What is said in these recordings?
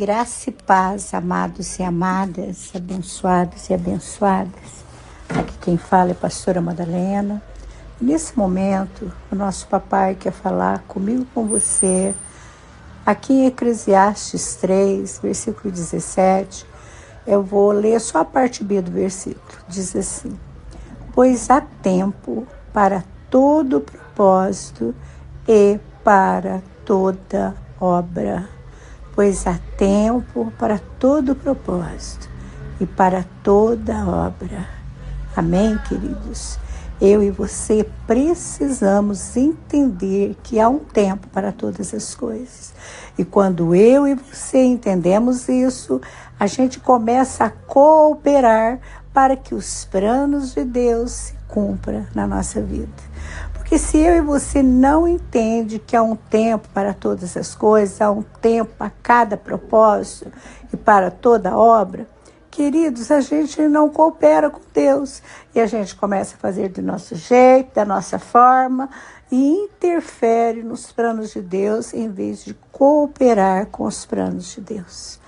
Graça e paz, amados e amadas, abençoados e abençoadas. Aqui quem fala é a pastora Madalena. Nesse momento, o nosso papai quer falar comigo, com você. Aqui em Eclesiastes 3, versículo 17, eu vou ler só a parte B do versículo. Diz assim: pois há tempo para todo propósito e para toda obra. Pois há tempo para todo propósito e para toda obra. Amém, queridos? Eu e você precisamos entender que há um tempo para todas as coisas. E quando eu e você entendemos isso, a gente começa a cooperar para que os planos de Deus se cumpram na nossa vida. Porque se eu e você não entende que há um tempo para todas as coisas, há um tempo para cada propósito e para toda obra, queridos, a gente não coopera com Deus. E a gente começa a fazer do nosso jeito, da nossa forma, e interfere nos planos de Deus em vez de cooperar com os planos de Deus.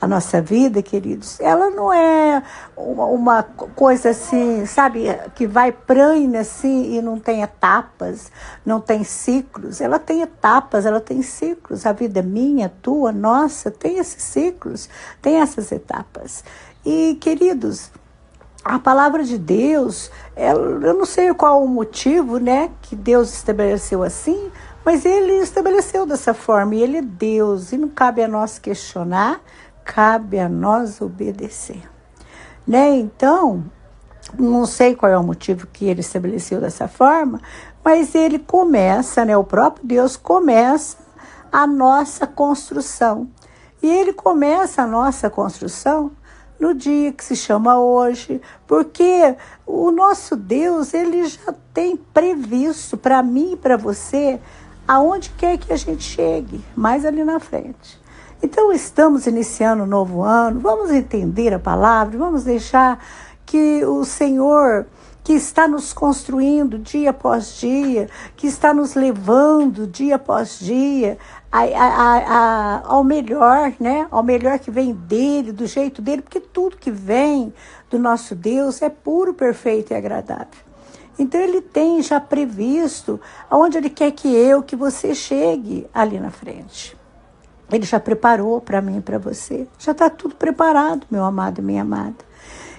A nossa vida, queridos, ela não é uma coisa assim, sabe, que vai pranha assim e não tem etapas, não tem ciclos. Ela tem etapas, ela tem ciclos. A vida minha, tua, nossa, tem esses ciclos, tem essas etapas. E, queridos, a palavra de Deus, eu não sei qual o motivo, né, que Deus estabeleceu assim, mas Ele estabeleceu dessa forma, e Ele é Deus, e não cabe a nós questionar, cabe a nós obedecer, né? Então, não sei qual é o motivo que Ele estabeleceu dessa forma, mas Ele começa, né? O próprio Deus começa a nossa construção, e Ele começa a nossa construção no dia que se chama hoje, porque o nosso Deus, Ele já tem previsto para mim e para você aonde quer que a gente chegue, mais ali na frente. Então, estamos iniciando um novo ano, vamos entender a palavra, vamos deixar que o Senhor, que está nos construindo dia após dia, que está nos levando dia após dia ao melhor, né? Ao melhor que vem dele, do jeito dele, porque tudo que vem do nosso Deus é puro, perfeito e agradável. Então, Ele tem já previsto aonde Ele quer que você chegue ali na frente. Ele já preparou para mim e para você. Já está tudo preparado, meu amado e minha amada.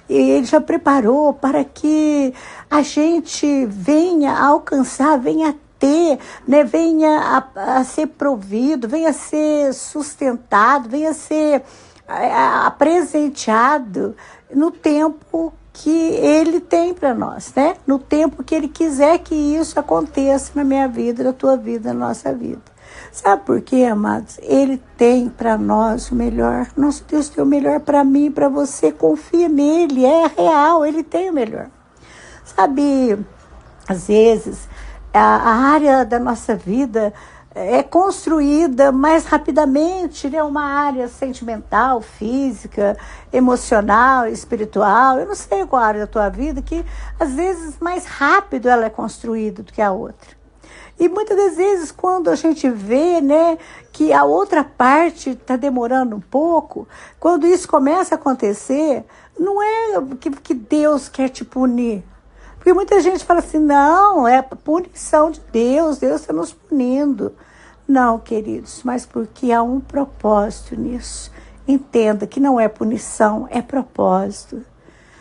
E Ele já preparou para que a gente venha a alcançar, venha a ter, né? Venha a ser provido, venha a ser sustentado, venha a ser presenteado no tempo que Ele tem para nós, né? No tempo que Ele quiser que isso aconteça na minha vida, na tua vida, na nossa vida. Sabe por quê, amados? Ele tem para nós o melhor. Nosso Deus tem o melhor para mim, para você. Confia nele, é real, Ele tem o melhor. Sabe, às vezes, a área da nossa vida é construída mais rapidamente, né? Uma área sentimental, física, emocional, espiritual. Eu não sei qual área da tua vida que, às vezes, mais rápido ela é construída do que a outra. E muitas das vezes, quando a gente vê, né, que a outra parte está demorando um pouco, quando isso começa a acontecer, não é que Deus quer te punir. Porque muita gente fala assim, não, é punição de Deus, Deus está nos punindo. Não, queridos, mas porque há um propósito nisso. Entenda que não é punição, é propósito.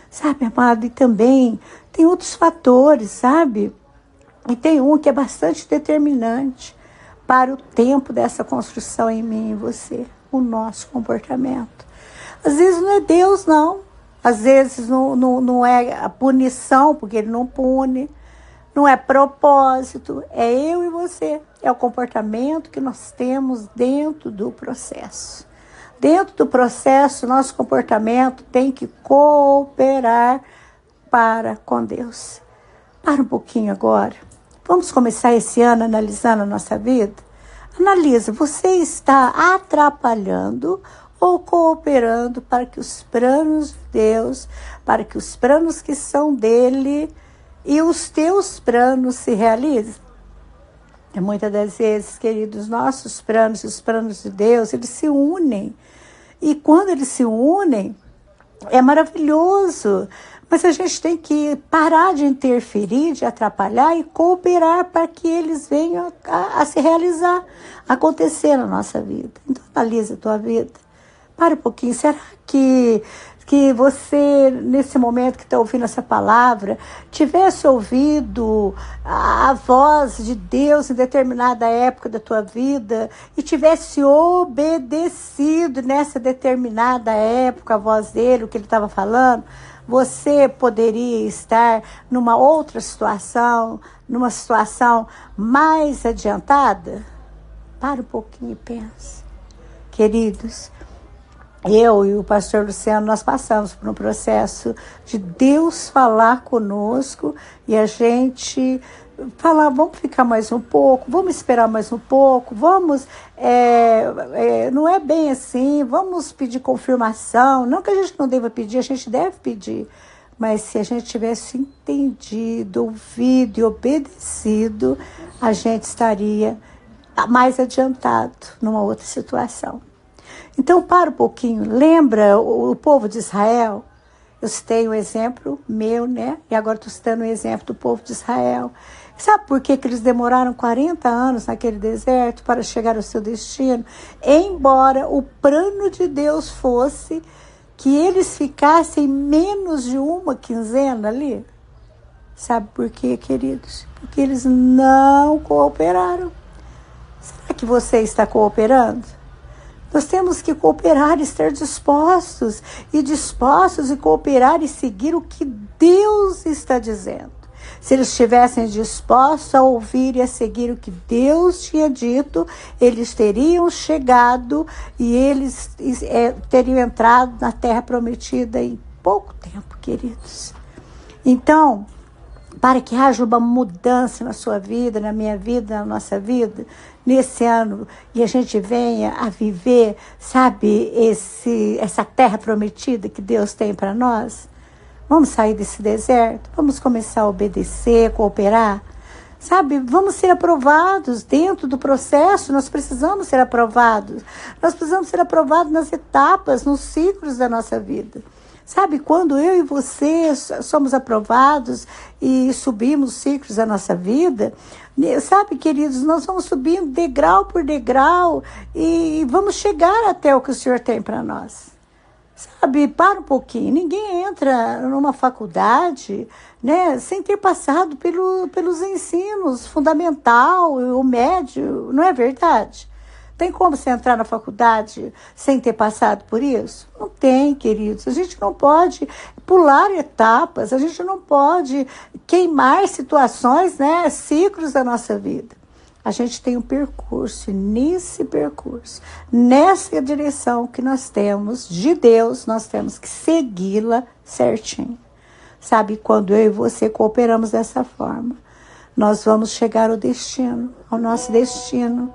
Sabe, amado? E também tem outros fatores, sabe? E tem um que é bastante determinante para o tempo dessa construção em mim e em você, o nosso comportamento. Às vezes não é Deus, não. Às vezes não é a punição, porque Ele não pune. Não é propósito, é eu e você. É o comportamento que nós temos dentro do processo. Dentro do processo, nosso comportamento tem que cooperar para com Deus. Para um pouquinho agora. Vamos começar esse ano analisando a nossa vida? Analisa, você está atrapalhando ou cooperando para que os planos de Deus, para que os planos que são dele e os teus planos se realizem? E muitas das vezes, queridos, nossos planos e os planos de Deus, eles se unem E quando eles se unem, é maravilhoso. Mas a gente tem que parar de interferir, de atrapalhar e cooperar para que eles venham a se realizar, a acontecer na nossa vida. Então, analisa a tua vida. Para um pouquinho. Será que você, nesse momento que está ouvindo essa palavra, tivesse ouvido a voz de Deus em determinada época da tua vida e tivesse obedecido nessa determinada época a voz dele, o que ele estava falando? Você poderia estar numa outra situação, numa situação mais adiantada? Para um pouquinho e pensa. Queridos, eu e o pastor Luciano, nós passamos por um processo de Deus falar conosco e a gente falar, vamos ficar mais um pouco, vamos esperar mais um pouco, vamos, não é bem assim, vamos pedir confirmação, não que a gente não deva pedir, a gente deve pedir, mas se a gente tivesse entendido, ouvido e obedecido, a gente estaria mais adiantado numa outra situação. Então, para um pouquinho, lembra o povo de Israel? Eu citei um exemplo meu, né? E agora estou citando um exemplo do povo de Israel. Sabe por que eles demoraram 40 anos naquele deserto para chegar ao seu destino? Embora o plano de Deus fosse que eles ficassem menos de uma quinzena ali. Sabe por quê, queridos? Porque eles não cooperaram. Será que você está cooperando? Nós temos que cooperar e estar dispostos e cooperar e seguir o que Deus está dizendo. Se eles estivessem dispostos a ouvir e a seguir o que Deus tinha dito, eles teriam chegado e eles teriam entrado na terra prometida em pouco tempo, queridos. Então, para que haja uma mudança na sua vida, na minha vida, na nossa vida, nesse ano, e a gente venha a viver, sabe, essa terra prometida que Deus tem para nós. Vamos sair desse deserto, vamos começar a obedecer, cooperar, sabe, vamos ser aprovados dentro do processo, nós precisamos ser aprovados nas etapas, nos ciclos da nossa vida. Sabe, quando eu e você somos aprovados e subimos ciclos da nossa vida, sabe, queridos, nós vamos subindo degrau por degrau e vamos chegar até o que o Senhor tem para nós. Sabe, para um pouquinho, ninguém entra numa faculdade, né, sem ter passado pelos ensinos fundamental, o médio, não é verdade? Tem como você entrar na faculdade sem ter passado por isso? Não tem, queridos. A gente não pode pular etapas, a gente não pode queimar situações, né, ciclos da nossa vida. A gente tem um percurso, e nesse percurso, nessa direção que nós temos de Deus, nós temos que segui-la certinho. Sabe, quando eu e você cooperamos dessa forma, nós vamos chegar ao destino, ao nosso destino.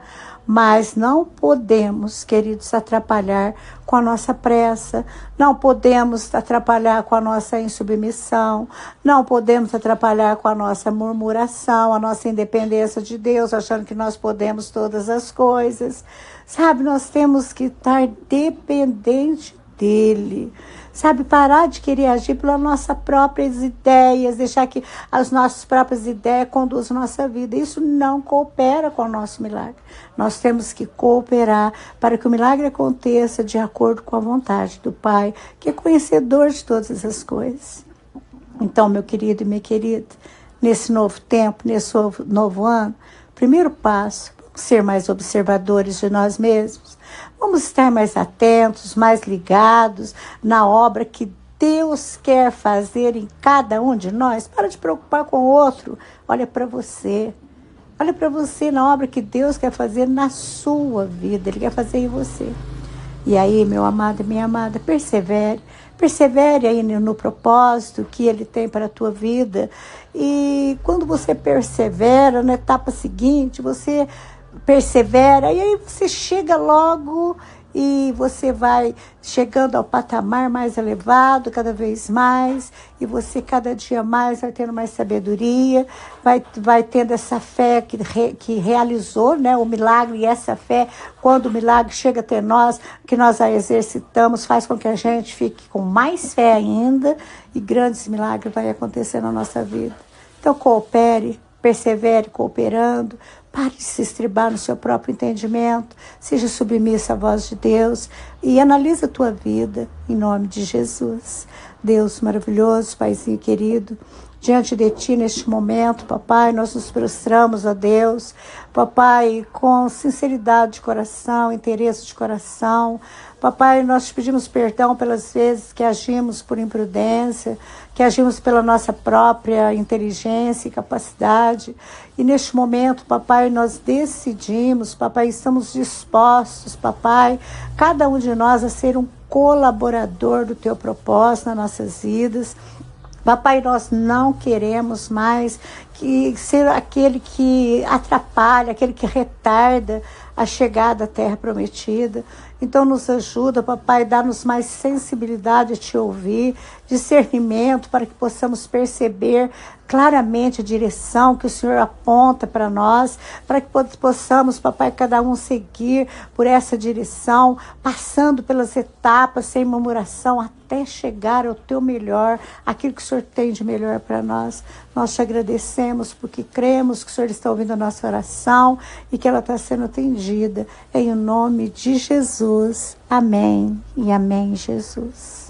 Mas não podemos, queridos, atrapalhar com a nossa pressa, não podemos atrapalhar com a nossa insubmissão, não podemos atrapalhar com a nossa murmuração, a nossa independência de Deus, achando que nós podemos todas as coisas. Sabe, nós temos que estar dependente dele. Sabe, parar de querer agir pelas nossas próprias ideias, deixar que as nossas próprias ideias conduzam a nossa vida. Isso não coopera com o nosso milagre. Nós temos que cooperar para que o milagre aconteça de acordo com a vontade do Pai, que é conhecedor de todas as coisas. Então, meu querido e minha querida, nesse novo tempo, nesse novo ano, primeiro passo, vamos ser mais observadores de nós mesmos. Vamos estar mais atentos, mais ligados na obra que Deus quer fazer em cada um de nós. Para de preocupar com o outro. Olha para você. Olha para você na obra que Deus quer fazer na sua vida. Ele quer fazer em você. E aí, meu amado e minha amada, persevere. Persevere aí no propósito que Ele tem para a tua vida. E quando você persevera, na etapa seguinte, você persevera, e aí você chega logo e você vai chegando ao patamar mais elevado, cada vez mais, e você cada dia mais vai tendo mais sabedoria, vai tendo essa fé que realizou, né, o milagre, e essa fé, quando o milagre chega até nós, que nós a exercitamos, faz com que a gente fique com mais fé ainda, e grandes milagres vai acontecer na nossa vida. Então coopere, persevere cooperando, pare de se estribar no seu próprio entendimento, seja submissa à voz de Deus e analise a tua vida em nome de Jesus. Deus maravilhoso, Paizinho querido, diante de Ti neste momento, papai, nós nos prostramos a Deus, papai, com sinceridade de coração, interesse de coração. Papai, nós te pedimos perdão pelas vezes que agimos por imprudência, que agimos pela nossa própria inteligência e capacidade. E neste momento, papai, nós decidimos, papai, estamos dispostos, papai, cada um de nós a ser um colaborador do Teu propósito nas nossas vidas. Papai, nós não queremos mais ser aquele que atrapalha, aquele que retarda a chegada à terra prometida. Então nos ajuda, papai, dá-nos mais sensibilidade a te ouvir, discernimento para que possamos perceber claramente a direção que o Senhor aponta para nós, para que possamos, papai, cada um seguir por essa direção, passando pelas etapas sem murmuração, até chegar ao teu melhor, aquilo que o Senhor tem de melhor para nós. Nós te agradecemos porque cremos que o Senhor está ouvindo a nossa oração e que ela está sendo atendida. Em nome de Jesus. Amém e amém, Jesus.